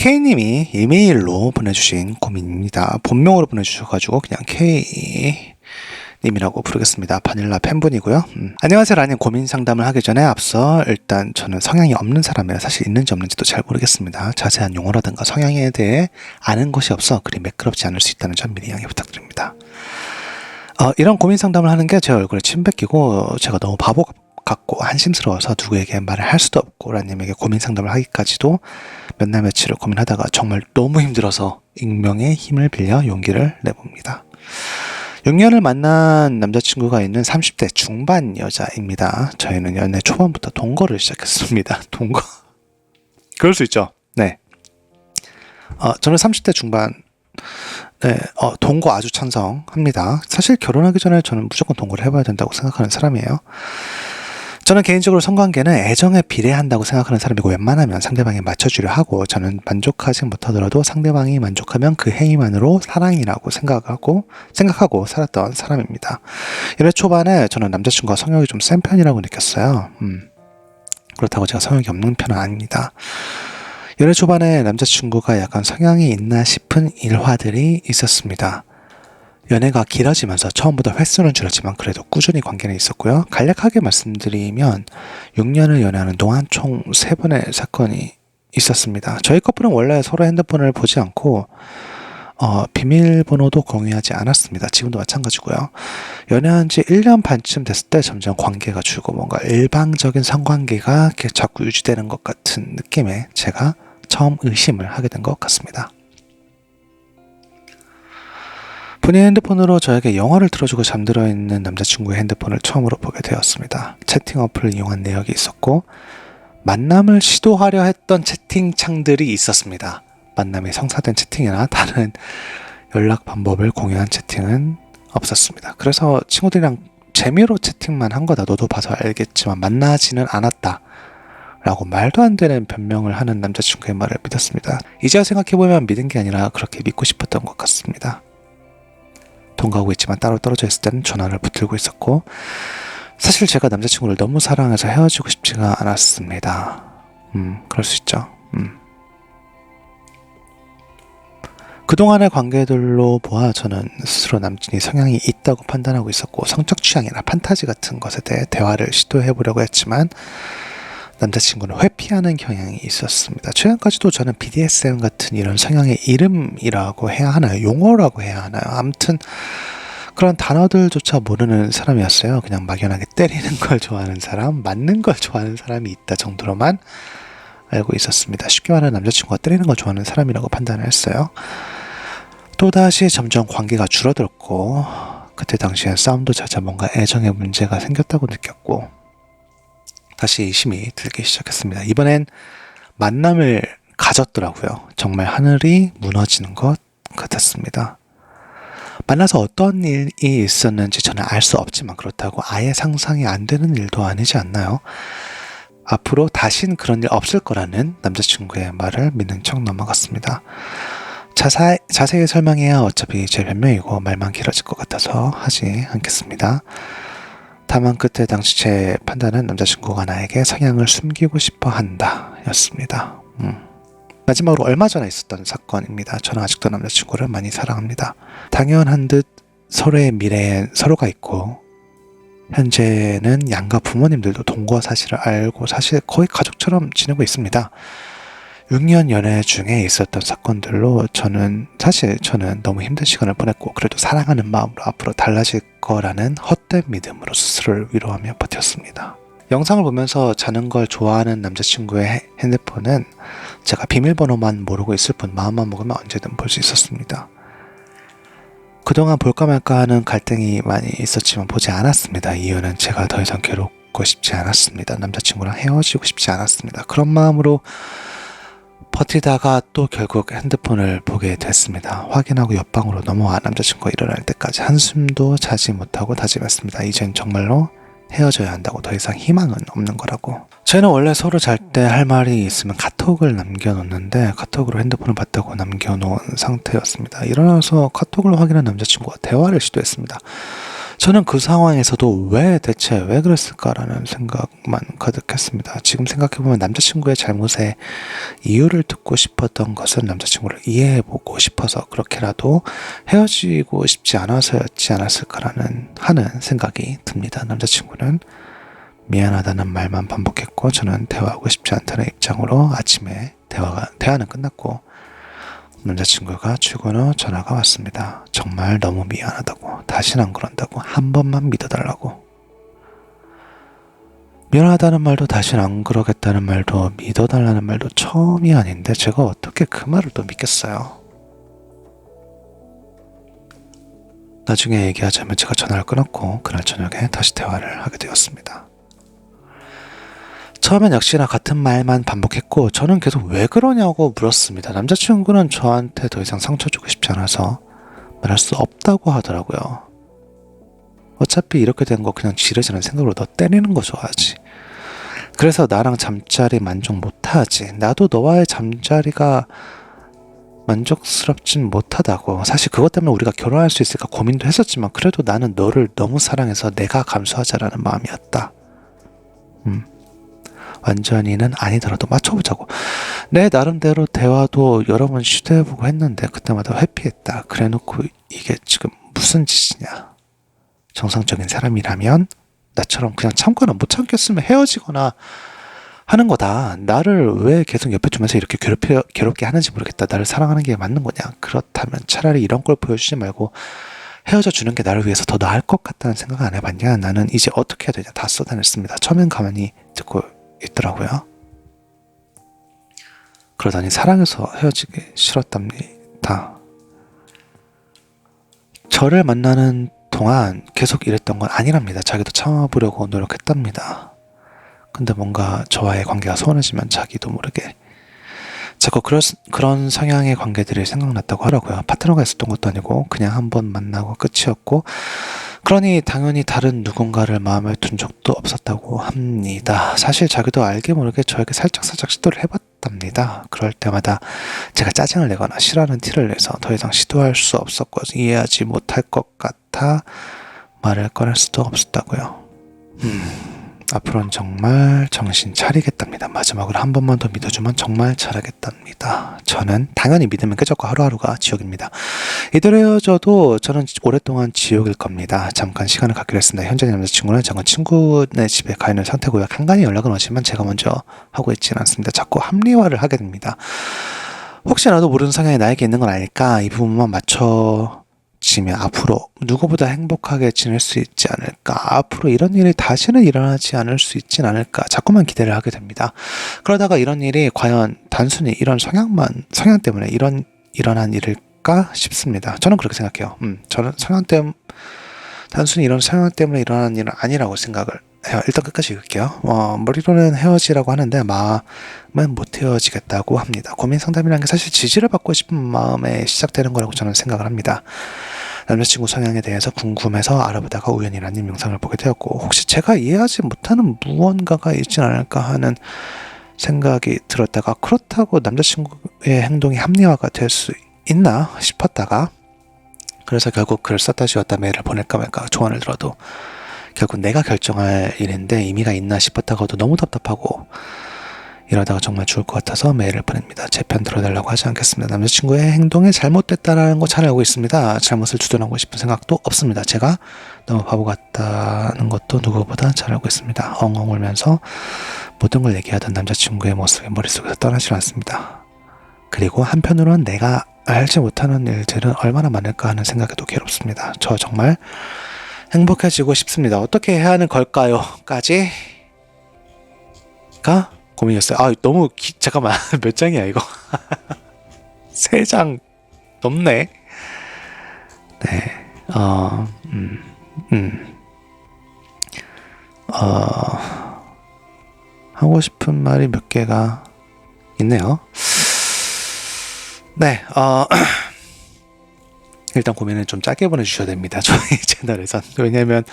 K님이 이메일로 보내주신 고민입니다. 본명으로 보내주셔가지고 그냥 K님이라고 부르겠습니다. 바닐라 팬분이고요. 안녕하세요 라님, 고민 상담을 하기 전에 앞서 일단 저는 성향이 없는 사람이라 사실 있는지 없는지도 잘 모르겠습니다. 자세한 용어라든가 성향에 대해 아는 것이 없어 그리 매끄럽지 않을 수 있다는 점 미리 양해 부탁드립니다. 이런 고민 상담을 하는 게 제 얼굴에 침 뱉기고 제가 너무 바보 같고 한심스러워서 누구에게 말을 할 수도 없고 라님에게 고민 상담을 하기까지도 몇 날 며칠을 고민하다가 정말 너무 힘들어서 익명의 힘을 빌려 용기를 내봅니다. 6년을 만난 남자친구가 있는 30대 중반 여자입니다. 저희는 연애 초반부터 동거를 시작했습니다. 동거 그럴 수 있죠. 네. 저는 30대 중반 동거 아주 찬성합니다. 사실 결혼하기 전에 저는 무조건 동거를 해봐야 된다고 생각하는 사람이에요. 저는 개인적으로 성관계는 애정에 비례한다고 생각하는 사람이고 웬만하면 상대방이 맞춰주려 하고 저는 만족하지 못하더라도 상대방이 만족하면 그 행위만으로 사랑이라고 생각하고 살았던 사람입니다. 연애 초반에 저는 남자친구가 성욕이 좀 센 편이라고 느꼈어요. 그렇다고 제가 성욕이 없는 편은 아닙니다. 연애 초반에 남자친구가 약간 성향이 있나 싶은 일화들이 있었습니다. 연애가 길어지면서 처음보다 횟수는 줄었지만 그래도 꾸준히 관계는 있었고요. 간략하게 말씀드리면 6년을 연애하는 동안 총 3번의 사건이 있었습니다. 저희 커플은 원래 서로 핸드폰을 보지 않고 비밀번호도 공유하지 않았습니다. 지금도 마찬가지고요. 연애한 지 1년 반쯤 됐을 때 점점 관계가 줄고 뭔가 일방적인 성관계가 자꾸 유지되는 것 같은 느낌에 제가 처음 의심을 하게 된 것 같습니다. 본인 핸드폰으로 저에게 영화를 틀어주고 잠들어 있는 남자친구의 핸드폰을 처음으로 보게 되었습니다. 채팅 어플을 이용한 내역이 있었고 만남을 시도하려 했던 채팅창들이 있었습니다. 만남이 성사된 채팅이나 다른 연락 방법을 공유한 채팅은 없었습니다. 그래서 친구들이랑 재미로 채팅만 한 거다. 너도 봐서 알겠지만 만나지는 않았다 라고 말도 안 되는 변명을 하는 남자친구의 말을 믿었습니다. 이제야 생각해보면 믿은 게 아니라 그렇게 믿고 싶었던 것 같습니다. 동거하고 있지만 따로 떨어져 있을 때는 전화를 붙들고 있었고 사실 제가 남자친구를 너무 사랑해서 헤어지고 싶지가 않았습니다. 그럴 수 있죠. 그동안의 관계들로 보아 저는 스스로 남친이 성향이 있다고 판단하고 있었고 성적 취향이나 판타지 같은 것에 대해 대화를 시도해보려고 했지만 남자친구는 회피하는 경향이 있었습니다. 최근까지도 저는 BDSM 같은 이런 성향의 이름이라고 해야 하나요? 용어라고 해야 하나요? 아무튼 그런 단어들조차 모르는 사람이었어요. 그냥 막연하게 때리는 걸 좋아하는 사람, 맞는 걸 좋아하는 사람이 있다 정도로만 알고 있었습니다. 쉽게 말하면 남자친구가 때리는 걸 좋아하는 사람이라고 판단을 했어요. 또다시 점점 관계가 줄어들었고 그때 당시엔 싸움도 잦아 뭔가 애정에 문제가 생겼다고 느꼈고 다시 의심이 들기 시작했습니다. 이번엔 만남을 가졌더라고요. 정말 하늘이 무너지는 것 같았습니다. 만나서 어떤 일이 있었는지 저는 알 수 없지만 그렇다고 아예 상상이 안 되는 일도 아니지 않나요? 앞으로 다신 그런 일 없을 거라는 남자친구의 말을 믿는 척 넘어갔습니다. 자세히 설명해야 어차피 제 변명이고 말만 길어질 것 같아서 하지 않겠습니다. 다만 그때 당시 제 판단은 남자친구가 나에게 성향을 숨기고 싶어 한다 였습니다. 마지막으로 얼마 전에 있었던 사건입니다. 저는 아직도 남자친구를 많이 사랑합니다. 당연한 듯 서로의 미래엔 서로가 있고 현재는 양가 부모님들도 동거 사실을 알고 사실 거의 가족처럼 지내고 있습니다. 6년 연애 중에 있었던 사건들로 저는 너무 힘든 시간을 보냈고 그래도 사랑하는 마음으로 앞으로 달라질 거라는 헛된 믿음으로 스스로를 위로하며 버텼습니다. 영상을 보면서 자는 걸 좋아하는 남자친구의 핸드폰은 제가 비밀번호만 모르고 있을 뿐 마음만 먹으면 언제든 볼 수 있었습니다. 그동안 볼까 말까 하는 갈등이 많이 있었지만 보지 않았습니다. 이유는 제가 더 이상 괴롭고 싶지 않았습니다. 남자친구랑 헤어지고 싶지 않았습니다. 그런 마음으로 버티다가 또 결국 핸드폰을 보게 됐습니다. 확인하고 옆방으로 넘어와 남자친구가 일어날 때까지 한숨도 자지 못하고 다짐했습니다. 이젠 정말로 헤어져야 한다고 더 이상 희망은 없는 거라고. 저희는 원래 서로 잘 때 할 말이 있으면 카톡을 남겨놓는데 카톡으로 핸드폰을 봤다고 남겨놓은 상태였습니다. 일어나서 카톡을 확인한 남자친구가 대화를 시도했습니다. 저는 그 상황에서도 대체 왜 그랬을까라는 생각만 가득했습니다. 지금 생각해보면 남자친구의 잘못에 이유를 듣고 싶었던 것은 남자친구를 이해해보고 싶어서 그렇게라도 헤어지고 싶지 않아서였지 하는 생각이 듭니다. 남자친구는 미안하다는 말만 반복했고 저는 대화하고 싶지 않다는 입장으로 아침에 대화는 끝났고 남자친구가 출근 후 전화가 왔습니다. 정말 너무 미안하다고, 다시는 안 그런다고, 한 번만 믿어달라고. 미안하다는 말도 다시는 안 그러겠다는 말도 믿어달라는 말도 처음이 아닌데 제가 어떻게 그 말을 또 믿겠어요. 나중에 얘기하자면 제가 전화를 끊었고 그날 저녁에 다시 대화를 하게 되었습니다. 처음엔 역시나 같은 말만 반복했고 저는 계속 왜 그러냐고 물었습니다. 남자친구는 저한테 더 이상 상처 주고 싶지 않아서 말할 수 없다고 하더라고요. 어차피 이렇게 된 거 그냥 지르자는 생각으로 너 때리는 거 좋아하지. 그래서 나랑 잠자리 만족 못하지. 나도 너와의 잠자리가 만족스럽진 못하다고. 사실 그것 때문에 우리가 결혼할 수 있을까 고민도 했었지만 그래도 나는 너를 너무 사랑해서 내가 감수하자라는 마음이었다. 완전히는 아니더라도 맞춰보자고. 내 나름대로 대화도 여러 번 시도해보고 했는데 그때마다 회피했다. 그래놓고 이게 지금 무슨 짓이냐. 정상적인 사람이라면 나처럼 그냥 참거나 못 참겠으면 헤어지거나 하는 거다. 나를 왜 계속 옆에 두면서 이렇게 괴롭게 하는지 모르겠다. 나를 사랑하는 게 맞는 거냐. 그렇다면 차라리 이런 걸 보여주지 말고 헤어져 주는 게 나를 위해서 더 나을 것 같다는 생각 안 해봤냐. 나는 이제 어떻게 해야 되냐. 다 쏟아냈습니다. 처음엔 가만히 듣고 있더라고요. 그러다니 사랑해서 헤어지기 싫었답니다. 저를 만나는 동안 계속 이랬던 건 아니랍니다. 자기도 참아보려고 노력했답니다. 근데 뭔가 저와의 관계가 소원해지면 자기도 모르게 자꾸 그런 성향의 관계들이 생각났다고 하더라고요. 파트너가 있었던 것도 아니고 그냥 한번 만나고 끝이었고 그러니 당연히 다른 누군가를 마음에 둔 적도 없었다고 합니다. 사실 자기도 알게 모르게 저에게 살짝 시도를 해봤답니다. 그럴 때마다 제가 짜증을 내거나 싫어하는 티를 내서 더 이상 시도할 수 없었고 이해하지 못할 것 같아 말을 꺼낼 수도 없었다고요. 앞으로는 정말 정신 차리겠답니다. 마지막으로 한 번만 더 믿어주면 정말 잘하겠답니다. 저는 당연히 믿으면 끄적고 하루하루가 지옥입니다. 이대로 헤어져도 저는 오랫동안 지옥일 겁니다. 잠깐 시간을 갖기로 했습니다. 현재 남자친구는 잠깐 친구네 집에 가 있는 상태고요. 간간히 연락은 오지만 제가 먼저 하고 있지는 않습니다. 자꾸 합리화를 하게 됩니다. 혹시 나도 모르는 성향이 나에게 있는 건 아닐까? 이 부분만 맞춰지면 앞으로 누구보다 행복하게 지낼 수 있지 않을까? 앞으로 이런 일이 다시는 일어나지 않을 수 있진 않을까? 자꾸만 기대를 하게 됩니다. 그러다가 이런 일이 과연 단순히 이런 성향 때문에 일어난 일일까 싶습니다. 저는 그렇게 생각해요. 저는 단순히 이런 성향 때문에 일어난 일은 아니라고 생각을 해요. 일단 끝까지 읽을게요. 머리로는 헤어지라고 하는데 마음은 못 헤어지겠다고 합니다. 고민 상담이라는 게 사실 지지를 받고 싶은 마음에 시작되는 거라고 저는 생각을 합니다. 남자친구 성향에 대해서 궁금해서 알아보다가 우연히 라님 영상을 보게 되었고 혹시 제가 이해하지 못하는 무언가가 있진 않을까 하는 생각이 들었다가 그렇다고 남자친구의 행동이 합리화가 될 수 있나 싶었다가 그래서 결국 글을 썼다 지웠다 메일을 보낼까 말까 조언을 들어도 결국 내가 결정할 일인데 의미가 있나 싶었다가도 너무 답답하고 이러다가 정말 죽을 것 같아서 메일을 보냅니다. 제 편 들어달라고 하지 않겠습니다. 남자친구의 행동이 잘못됐다는 거 잘 알고 있습니다. 잘못을 주둔하고 싶은 생각도 없습니다. 제가 너무 바보 같다는 것도 누구보다 잘 알고 있습니다. 엉엉 울면서 모든 걸 얘기하던 남자친구의 모습이 머릿속에서 떠나질 않습니다. 그리고 한편으로는 내가 알지 못하는 일들은 얼마나 많을까 하는 생각에도 괴롭습니다. 저 정말 행복해지고 싶습니다. 어떻게 해야 하는 걸까요? 까지가 고민이었어요. 너무 잠깐만 몇 장이야 이거? 3장 넘네. 네. 하고 싶은 말이 몇 개가 있네요. 네. 일단 고민은 좀 짧게 보내주셔야 됩니다. 저희 채널에선. 왜냐면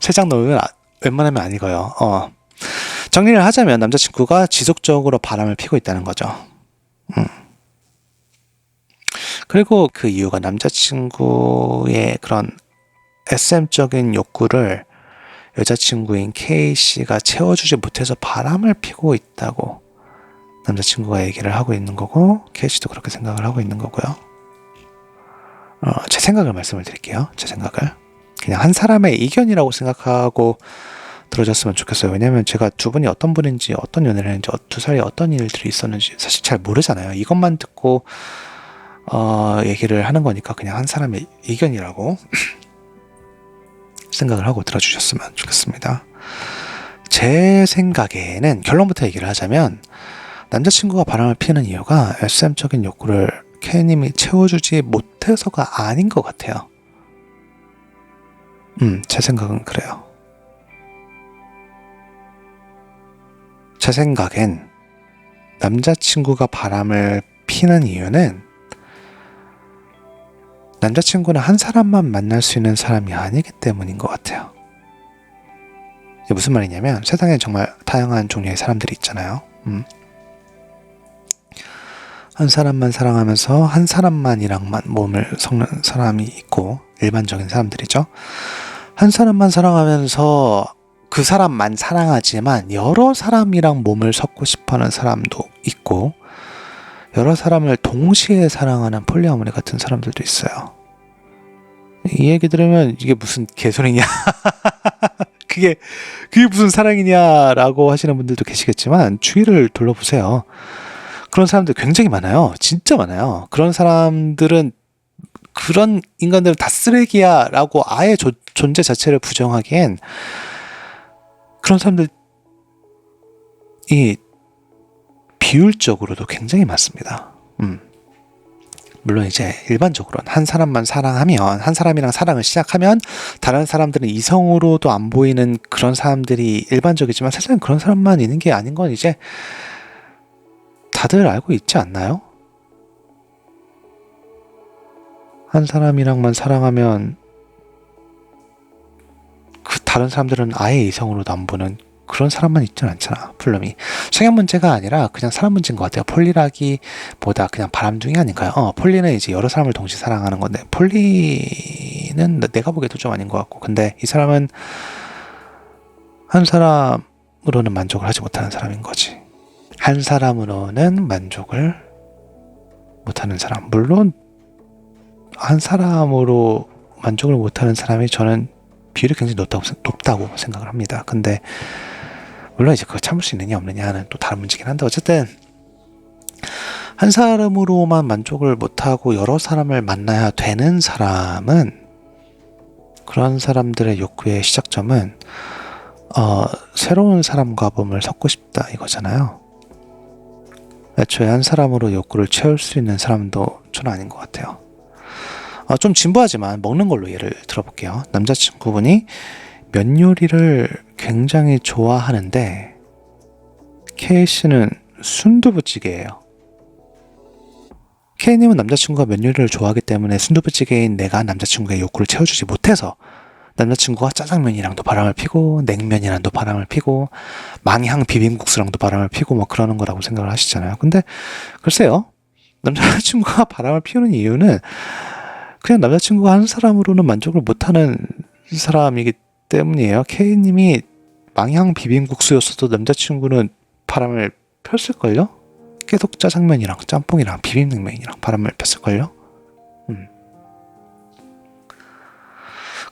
3장 넘으면 웬만하면 안 읽어요. 정리를 하자면 남자친구가 지속적으로 바람을 피고 있다는 거죠. 그리고 그 이유가 남자친구의 그런 SM적인 욕구를 여자친구인 K씨가 채워주지 못해서 바람을 피고 있다고 남자친구가 얘기를 하고 있는 거고, K씨도 그렇게 생각을 하고 있는 거고요. 제 생각을 말씀을 드릴게요. 제 생각을. 그냥 한 사람의 의견이라고 생각하고 들어줬으면 좋겠어요. 왜냐면 제가 두 분이 어떤 분인지, 어떤 연애를 했는지, 두 사이에 어떤 일들이 있었는지 사실 잘 모르잖아요. 이것만 듣고 얘기를 하는 거니까 그냥 한 사람의 의견이라고 생각을 하고 들어주셨으면 좋겠습니다. 제 생각에는 결론부터 얘기를 하자면, 남자친구가 바람을 피는 이유가 SM적인 욕구를 K님이 채워주지 못해서가 아닌 것 같아요. 제 생각은 그래요. 제 생각엔 남자친구가 바람을 피는 이유는 남자친구는 한 사람만 만날 수 있는 사람이 아니기 때문인 것 같아요. 이게 무슨 말이냐면, 세상에 정말 다양한 종류의 사람들이 있잖아요. 한 사람만 사랑하면서 한 사람만이랑만 몸을 섞는 사람이 있고, 일반적인 사람들이죠. 한 사람만 사랑하면서 그 사람만 사랑하지만 여러 사람이랑 몸을 섞고 싶어하는 사람도 있고, 여러 사람을 동시에 사랑하는 폴리아모리 같은 사람들도 있어요. 이 얘기 들으면 이게 무슨 개소리냐 그게 무슨 사랑이냐라고 하시는 분들도 계시겠지만, 주위를 둘러보세요. 그런 사람들 굉장히 많아요. 진짜 많아요. 그런 사람들은, 그런 인간들은 다 쓰레기야 라고 아예 존재 자체를 부정하기엔, 그런 사람들이 비율적으로도 굉장히 많습니다. 물론 이제 일반적으로는 한 사람만 사랑하면, 한 사람이랑 사랑을 시작하면 다른 사람들은 이성으로도 안 보이는 그런 사람들이 일반적이지만, 세상에 그런 사람만 있는 게 아닌 건 이제 다들 알고 있지 않나요? 한 사람이랑만 사랑하면 그 다른 사람들은 아예 이성으로도 안 보는 그런 사람만 있진 않잖아. 플럼이 성향 문제가 아니라 그냥 사람 문제인 것 같아요. 폴리라기보다 그냥 바람둥이 아닌가요? 폴리는 이제 여러 사람을 동시에 사랑하는 건데, 폴리는 내가 보기에도 좀 아닌 것 같고, 근데 이 사람은 한 사람으로는 만족을 하지 못하는 사람인 거지. 한 사람으로는 만족을 못하는 사람. 물론 한 사람으로 만족을 못하는 사람이 저는 비율이 굉장히 높다고 생각을 합니다. 근데 물론 이제 그거 참을 수 있느냐 없느냐는 또 다른 문제긴 한데, 어쨌든 한 사람으로만 만족을 못하고 여러 사람을 만나야 되는 사람은, 그런 사람들의 욕구의 시작점은 새로운 사람과 몸을 섞고 싶다 이거잖아요. 애초에 한 사람으로 욕구를 채울 수 있는 사람도 저는 아닌 것 같아요. 좀 진부하지만 먹는 걸로 예를 들어볼게요. 남자친구분이 면 요리를 굉장히 좋아하는데 K씨는 순두부찌개예요. K님은 남자친구가 면 요리를 좋아하기 때문에 순두부찌개인 내가 남자친구의 욕구를 채워주지 못해서 남자친구가 짜장면이랑도 바람을 피고, 냉면이랑도 바람을 피고, 망향 비빔국수랑도 바람을 피고 뭐 그러는 거라고 생각을 하시잖아요. 근데 글쎄요, 남자친구가 바람을 피우는 이유는 그냥 남자친구가 한 사람으로는 만족을 못하는 사람이기 때문이에요. K님이 망향 비빔국수였어도 남자친구는 바람을 폈을걸요? 계속 짜장면이랑 짬뽕이랑 비빔냉면이랑 바람을 폈을걸요?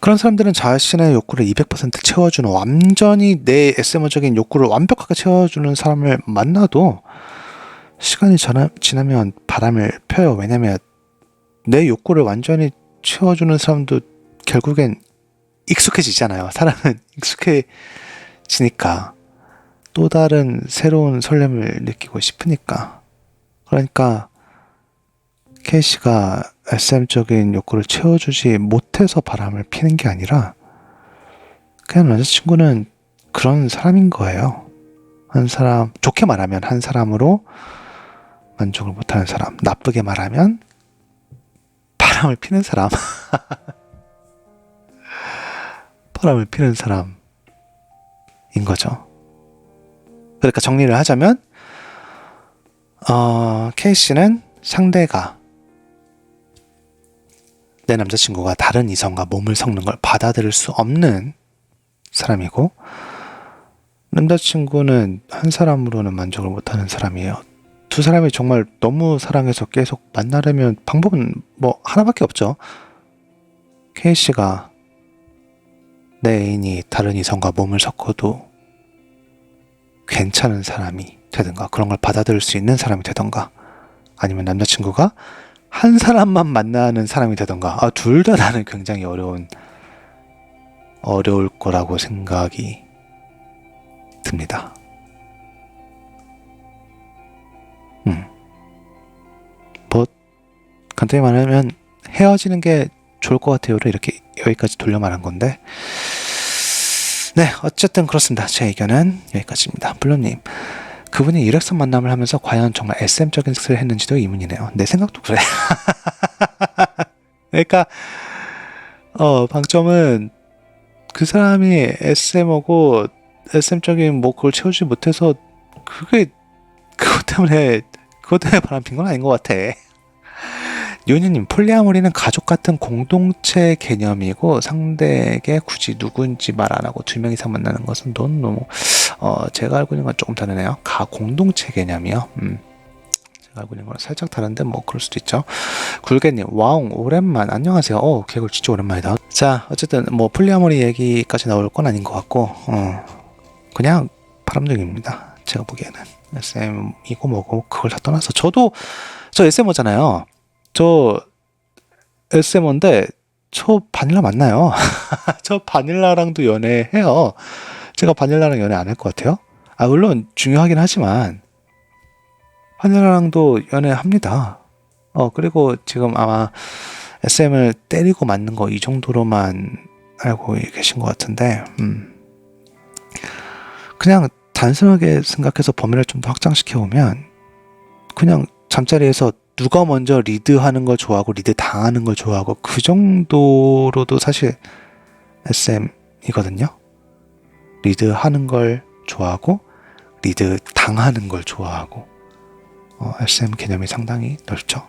그런 사람들은 자신의 욕구를 200% 채워주는, 완전히 내 SM적인 욕구를 완벽하게 채워주는 사람을 만나도 시간이 지나면 바람을 펴요. 왜냐면 내 욕구를 완전히 채워주는 사람도 결국엔 익숙해지잖아요. 사람은 익숙해지니까 또 다른 새로운 설렘을 느끼고 싶으니까. 그러니까 K씨가 SM적인 욕구를 채워주지 못해서 바람을 피는 게 아니라, 그냥 남자친구는 그런 사람인 거예요. 한 사람, 좋게 말하면 한 사람으로 만족을 못하는 사람, 나쁘게 말하면 바람을 피는 사람 바람을 피는 사람인 거죠. 그러니까 정리를 하자면 K씨는 상대가 내 남자친구가 다른 이성과 몸을 섞는 걸 받아들일 수 없는 사람이고, 남자친구는 한 사람으로는 만족을 못하는 사람이에요. 두 사람이 정말 너무 사랑해서 계속 만나려면 방법은 뭐 하나밖에 없죠. K씨가 내 애인이 다른 이성과 몸을 섞어도 괜찮은 사람이 되든가, 그런 걸 받아들일 수 있는 사람이 되든가, 아니면 남자친구가 한 사람만 만나는 사람이 되든가, 둘 다 나는 굉장히 어려울 거라고 생각이 듭니다. 뭐 간단히 말하면 헤어지는 게 좋을 것 같아요를 이렇게 여기까지 돌려 말한 건데, 네, 어쨌든 그렇습니다. 제 의견은 여기까지입니다. 블루님, 그분이 일회성 만남을 하면서 과연 정말 SM적인 섹스를 했는지도 의문이네요. 내 생각도 그래. 그러니까 방점은 그 사람이 SM하고 SM적인 뭐 그걸 채우지 못해서 그것 때문에 바람핀 건 아닌 것 같아. 요니님, 폴리아모리는 가족 같은 공동체 개념이고 상대에게 굳이 누군지 말 안 하고 2명 이상 만나는 것은 너무 제가 알고 있는 건 조금 다르네요. 공동체 개념이요. 제가 알고 있는 건 살짝 다른데 뭐 그럴 수도 있죠. 굴개님, 와웅 오랜만. 안녕하세요. 개굴 진짜 오랜만이다. 자, 어쨌든 뭐 폴리아모리 얘기까지 나올 건 아닌 것 같고 그냥 바람둥이입니다. 제가 보기에는 SM이고 뭐고 그걸 다 떠나서 저 SM어잖아요. 저 SM인데 저 바닐라 맞나요? 저 바닐라랑도 연애해요. 제가 바닐라랑 연애 안 할 것 같아요? 물론 중요하긴 하지만 바닐라랑도 연애합니다. 그리고 지금 아마 SM을 때리고 맞는 거 이 정도로만 알고 계신 것 같은데, 그냥 단순하게 생각해서 범위를 좀 더 확장시켜 보면, 그냥 잠자리에서 누가 먼저 리드하는 걸 좋아하고 리드 당하는 걸 좋아하고 그 정도로도 사실 SM이거든요. 리드하는 걸 좋아하고 리드 당하는 걸 좋아하고 SM 개념이 상당히 넓죠.